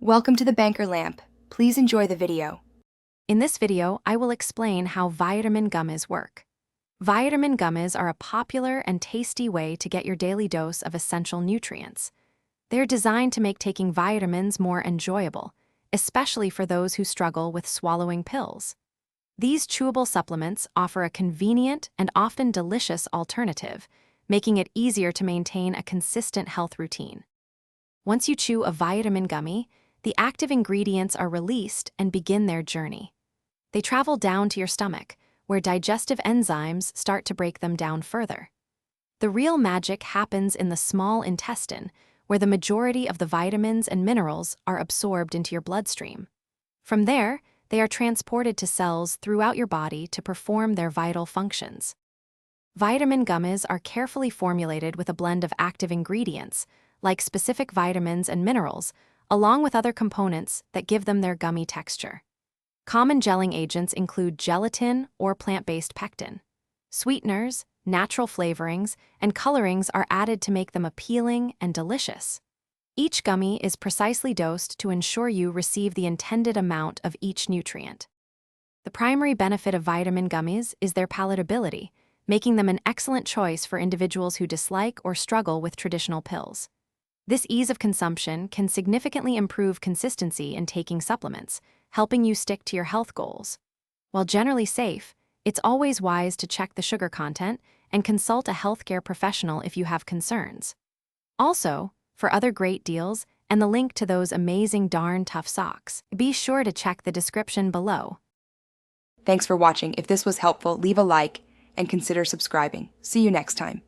Welcome to the Banker Lamp. Please enjoy the video. In this video, I will explain how vitamin gummies work. Vitamin gummies are a popular and tasty way to get your daily dose of essential nutrients. They're designed to make taking vitamins more enjoyable, especially for those who struggle with swallowing pills. These chewable supplements offer a convenient and often delicious alternative, making it easier to maintain a consistent health routine. Once you chew a vitamin gummy, the active ingredients are released and begin their journey. They travel down to your stomach, where digestive enzymes start to break them down further. The real magic happens in the small intestine, where the majority of the vitamins and minerals are absorbed into your bloodstream. From there, they are transported to cells throughout your body to perform their vital functions. Vitamin gummies are carefully formulated with a blend of active ingredients, like specific vitamins and minerals, along with other components that give them their gummy texture. Common gelling agents include gelatin or plant-based pectin. Sweeteners, natural flavorings, and colorings are added to make them appealing and delicious. Each gummy is precisely dosed to ensure you receive the intended amount of each nutrient. The primary benefit of vitamin gummies is their palatability, making them an excellent choice for individuals who dislike or struggle with traditional pills. This ease of consumption can significantly improve consistency in taking supplements, helping you stick to your health goals. While generally safe, it's always wise to check the sugar content and consult a healthcare professional if you have concerns. Also, for other great deals and the link to those amazing darn tough socks, be sure to check the description below. Thanks for watching. If this was helpful, leave a like and consider subscribing. See you next time.